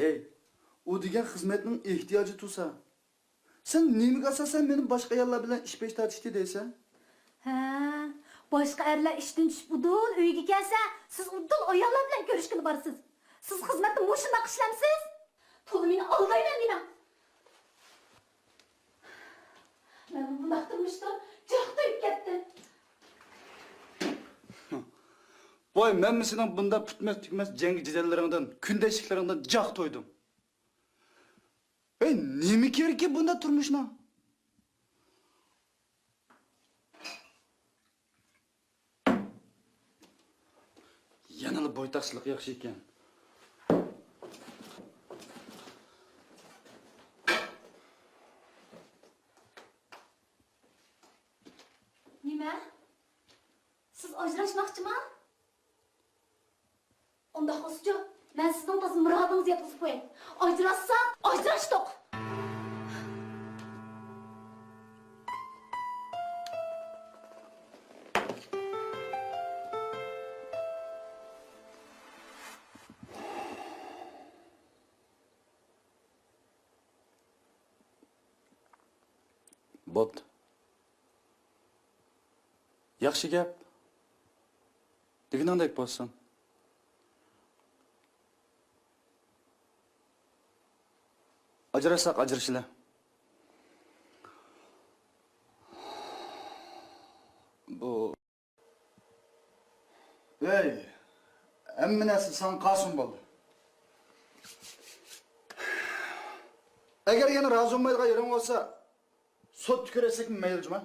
Hey, u degan xizmatning ehtiyoji tursa, sen nimaga asosan meni boshqa ayollar bilan ish pesh tortishdi deysan? Ha, boshqa erlar ishdan tushib udul uyga kelsa, siz udul ayollar bilan ko'rishgani borsiz. Siz xizmatni mushundoq ishlamsiz? To'g'ri meni aldayman deyman. Men bundoq turmushdan jaqtayib ketdim. Voy, men sening bunda putmas tugmas jangi jidallaringdan, kundashiklaringdan jaq to'ydim. Ey, nima kerak bunda turmushni? Yanılı boytaqchilik yaxshi ekan. Nima? Siz ajrashmoqchimi? Unda xosjo, men sizning to'z murodingizni yetkazib qo'yay. Ajrashsa, ajrashdik. Bo'pti. Yaxshi gap. Deganingdek bo'lsin. Ajrasak ajrashila. Bu Ey, hamma narsa san qasim bo'ldi. Agar yana rozi bo'lmaydigan yerim bo'lsa, sud ko'rasakmi mayiljimi?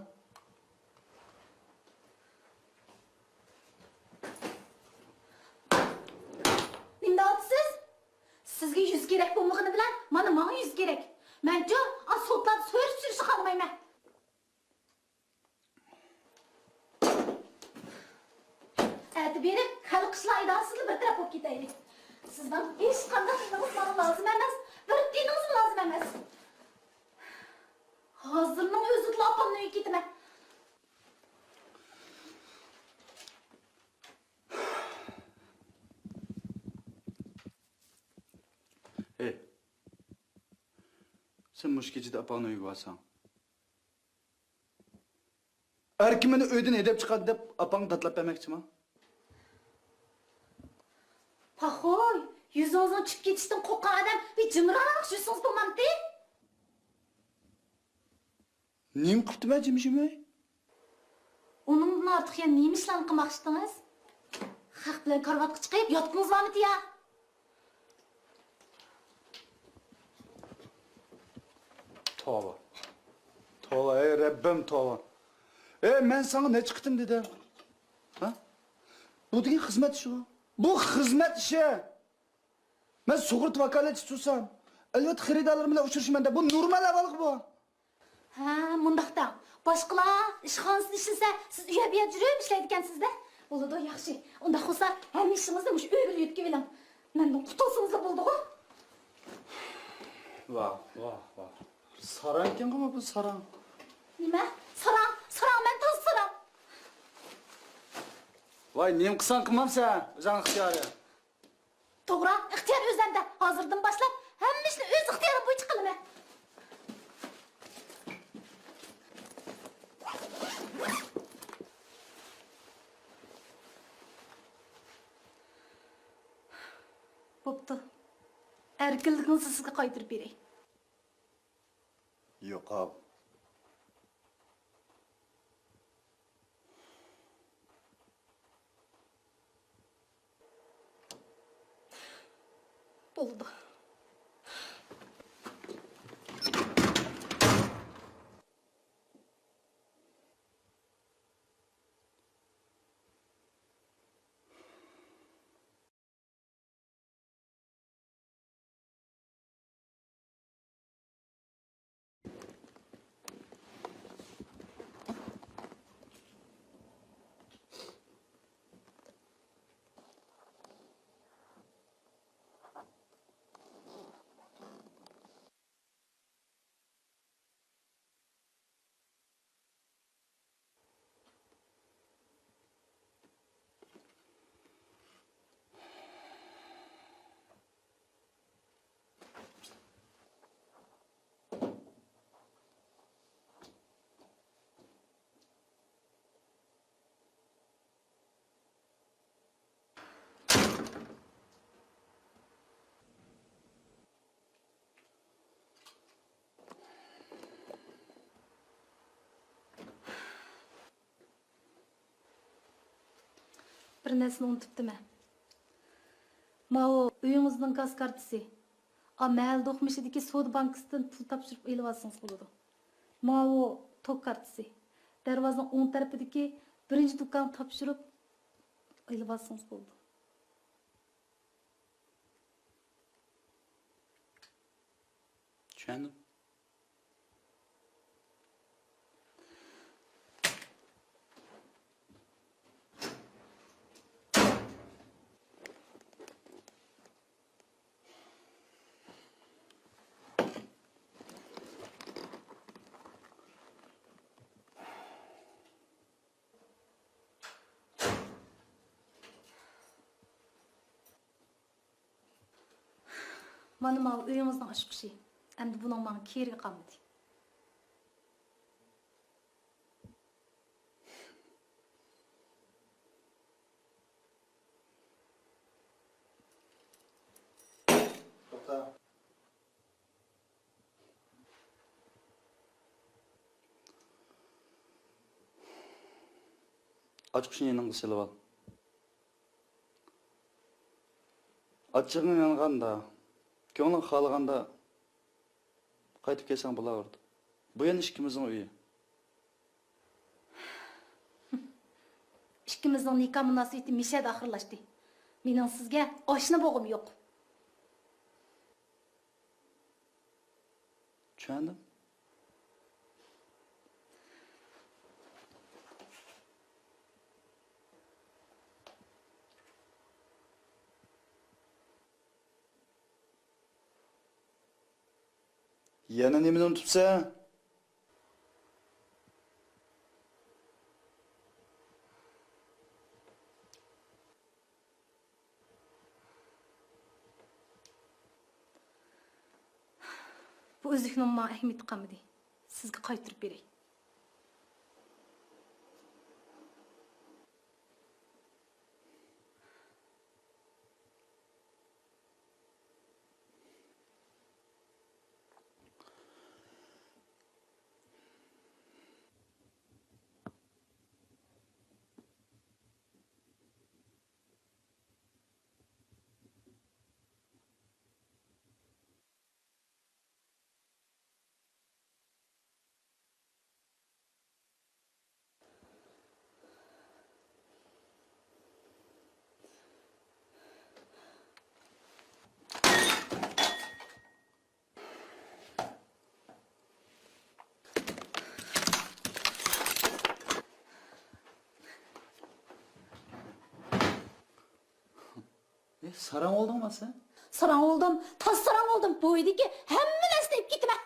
Nimdasiz? Sizga yuz kerak bo'lmagani bilan, mana menga yuz kerak. Men-chi, sudlar so'z surishi xohlamayman. Ati berib, xalq ishlar idorasini bir taraf olib ketaylik. Sizdan hech qanday xizmat lozim emas, bir tiningiz lozim emas. Hozirning o'zida opamni uyga ketaman. Hey. Sen mush kechida opangni uyga olsang. Erkimini uydan edib chiqadi deb opang datlab bermoqchimi? Pahoy, yuzingizdan chiqib ketishdan qo'rqqan odam bir jimroq yursangiz bo'lmamdi? Nim qilibdi men jimishimay? Uningdan ortiq yana nima ishlarni qilmoqchidingiz? Haq bilan karvatga chiqib yotdingizmi ya? Tova. Tova, ey Rabbim tova. Men sana ne çıktım dedi? Ha? Bu degan xizmat ishi. Bu xizmat ishi. Men sug'urt vakolatchi tutsam, albatta xaridorlar bilan uchrashmanda. Bu normal avvalgi bu. Ha, mundaqda. Boshqalar ishxonasida ishlasa, siz uya bu yerda yurib ishlaydi ekansizda. Bo'ladi, yaxshi. Unda bo'lsa, hamma ishingizni mush uy bilan yutib keling. Mendan qutulsangiz bo'ldi-ku. Vah. Saran ekan bu saran. Nima? Saran, men toz saran. Voy, nim qilsan qilmamsan, o'zing ixtiyori. To'g'ri, ixtiyor o'zimda. Hozirdan boshlab hamma ishni o'z ixtiyorim bo'yicha qilaman. Bo'pti. Erkinligingizni sizga qaytarib beray. Yo'q ab. Bo'ldi. bir narsani unutibdiman. Mao uyingizning gaz kartasi. Mahallada o'qimishidagi Soda bankasidan pul topshirib elib olsangiz bo'ladi. Mao tok kartasi. Darvozaning o'ng tarafidagi birinchi do'konni topshirib elib olsangiz bo'ladi. Tushundim. Mana Mao uyingizning ochqishi. Endi buning menga keragi qolmadi. To'xta. Ochqishni yaningga silib ol. Achchig'ing yonganda, ko'ngling xohlaganda qaytib kelsang bo'laverdi. Bu yana ikkimizning uyi. Ikkimizning nikah munosabati mishada oxirlashdi. Mening sizga oshna bo'g'im yo'q. Tushundim. Yana nimani unutibsan? Bu o'zlikning menga ahamiyati qolmadi. Sizga qaytarib beray. Sarang oldingmi sen? Sarang oldim, tas sarang oldim. Bu uydagi hamma narsani olib ketaman.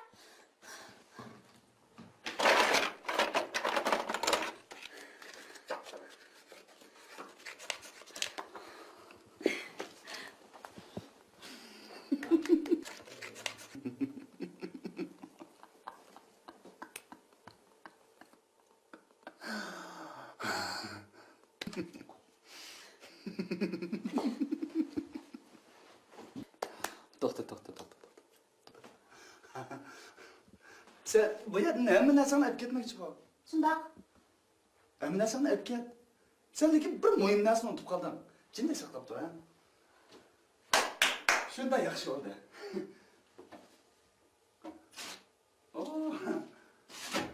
To'xta. Sen bu yerdan hamma narsani olib ketmoqchi bo'l. Shundoq. Hamma narsani olib ket. Sen lekin bir muhim narsani unutib qolding. Jinday saqlab tur, ha? Shunda yaxshi bo'ldi.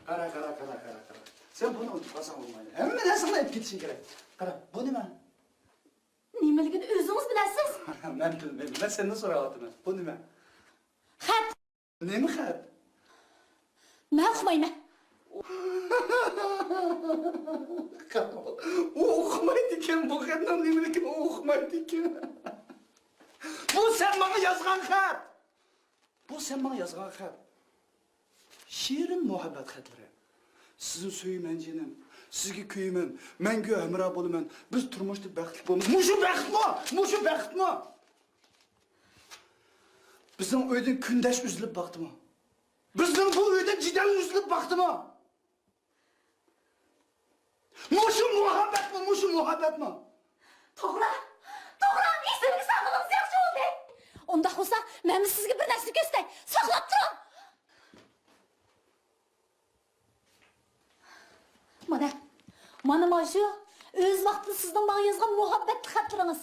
Qara. Sen buni unutib qolsang bo'lmaydi. Hamma narsani olib ketishing kerak. Qara, bu nima? Nimaligini o'zingiz bilasiz. Men bilmayman. Men sendan so'rayapman. Bu nima? Xat. Nima xat? Men o'qimayman. U o'qimaydi ekan, bu xatning nimaligini u o'qimaydi ekan. Bu sen menga yozgan xat. Bu sen menga yozgan xat. Shirin muhabbat xatlari. Sizni so'yman jinim. Sizga kuyman. Menga hamroh bo'laman. Biz turmushda baxtli bo'lamiz. Mushu baxtmi? Bizning uydan kundash uzilib vaqtimi? Bizning bu uyda jidal uzilib vaqtimi? Mushu muhabbatmi? To'g'ri. Esimga sog'lig'ingiz yaxshi bo'ldi. Unda bo'lsa, men sizga bir narsa ko'rsatay. Saqlab turing. Mana shu Öz vaqtida sizning menga yozgan muhabbat xatlaringiz.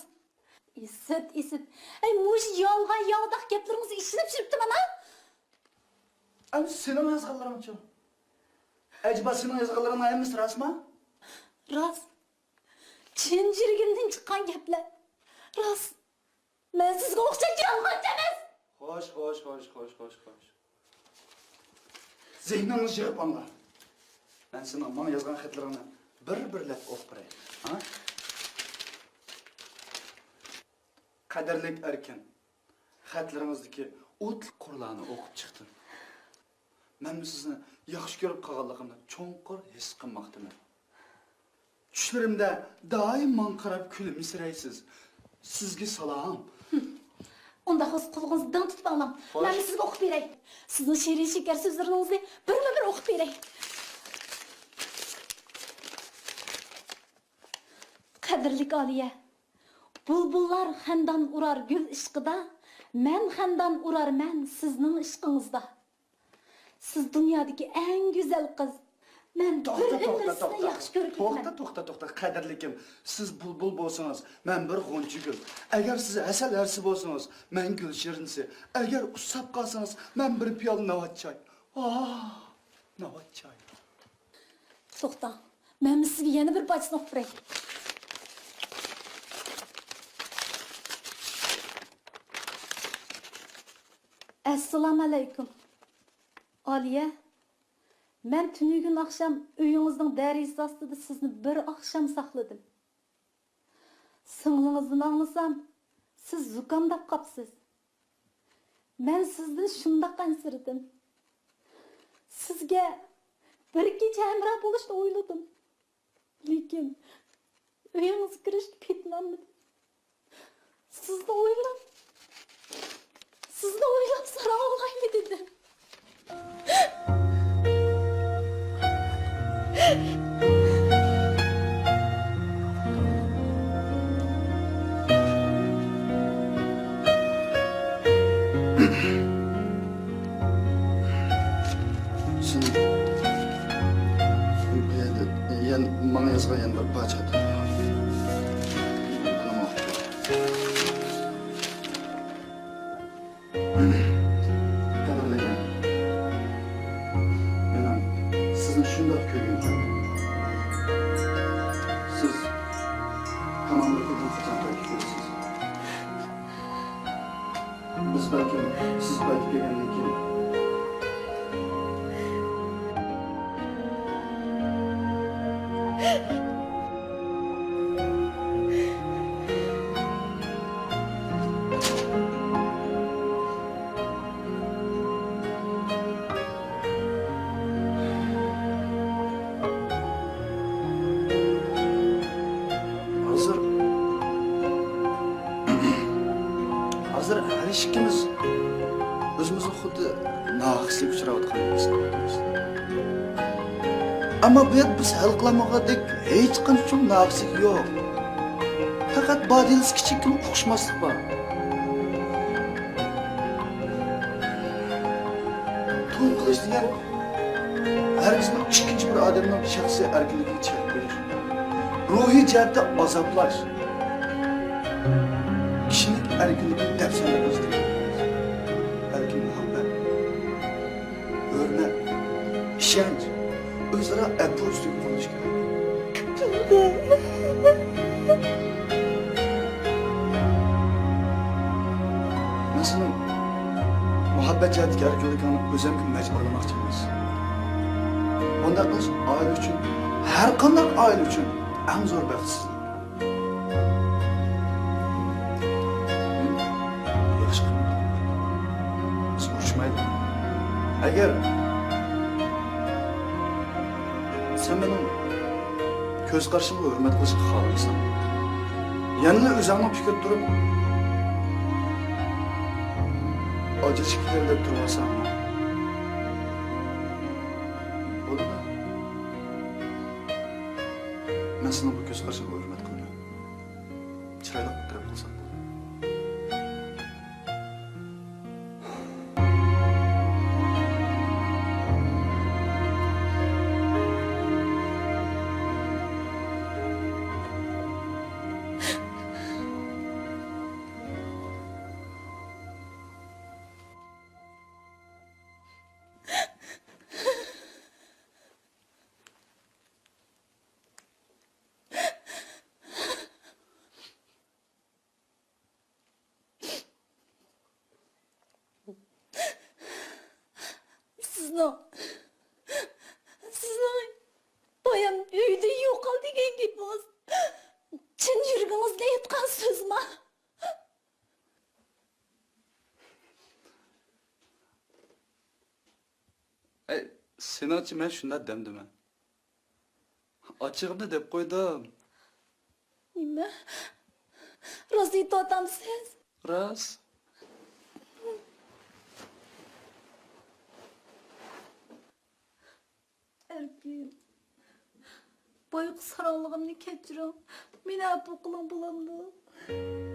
Isit. Ay muş yolg'on yog'daq gaplaringizni ishlab turibdiman ha? Abi senin yazgılarım çok. Acaba senin yazgıların ayımız rast mı? Rost. Chin jirgimdan chiqqan gaplar. Rost. Men sizga o'xshab yolg'onchi emas. Hoş. Zihnini yığıp anla. Ben senin bana yazgan xatlarını bir-birlep o'qib beray. Ha? Qadrlik erkin. Xatlaringizdagi o'tliq qurlarni o'qib chiqdim. Men sizni yaxshi ko'rib qolganligimni cho'nqur his qilmoqdaman. Tushlarimda doim men qarab kulimsiraysiz. Sizga salom. Unda o'z qo'lingizni tutib olam. Men sizga o'qib beray. Sizning shirin shakar so'zlaringizni birma-bir o'qib beray. Qadrli Aliye, bulbullar xandan urar gül ishqida, men xandan urarman sizning ishqingizda. Siz dunyodagi eng go'zal qiz. Men bir umr sizni yaxshi ko'ribman. To'xta, qadrlikim. Siz bulbul bo'lsangiz, men bir g'uncha gul. Agar siz asal arsi bo'lsangiz, men gul shirinsi. Agar usab qolsangiz, men bir piyola novat choy. Novat choy. To'xta. Men sizga yana bir bachni o'qib beray. Assalomu alaykum. Aliye, men tünügün akşam uyingizning darisi ostida sizni bir akşam saqladim. Singlingizni anglasam, siz zukamdab qapsiz. Men sizdan shundoq ansiradim. Sizga bir kecha hamroh bo'lishni o'yladim. Lekin uyingizga kirishga petmanmadim. Sizni o'ylab sara olaymi dedim. Bana yazgan yan bir parçadır. Qadrlagan. Men sizni shundoq ko'rganman. Siz hamon bir xursand bo'lasiz. Biz balki siz qaytib kelgandan keyin Hazır her işimiz özümüzü xuddi naqislik uchrayotganimiz ko'ramiz. Ama bu biz hal qilamadik hech qancha naqislik yo'q. Faqat bodiliz kichikgina o'xshmaslik bor. To'y qilish degan hargiz bir ikkinchi bir odamning shaxsiy erkinligini chek qo'yish. Ruhiy jihatda azoplash. Kişilik erkinlikini tefsirlemez değil. Erkin muhabbet, hürmet, işenç, özara epu üstü konuş gibi. Mesela muhabbet cihetki erkinlikini özemkin mecburlamakçı emas. Onda kız aile için, her kandak aile için en zor baxtsizlik. Eğer sen benim göz karşımda hürmet kılışık kalırsan, yanına özağına fikir durup, acı çiftlerle durmasan, olur da, ben sana bu göz karşımda hürmet kılıyorum. Çırayla kırıp kılsan da. sizning bayan uyda yo'qol degan gapingiz chin yuragingizga aytgan so'zmi? Senatçı ben şunda demdim ben. Açığımda dep koydum. Nima? Rost aytyapsiz? Ras. Erkin. Boyuq saranlığımni kechiring. Meni afu qiling bo'lamdi.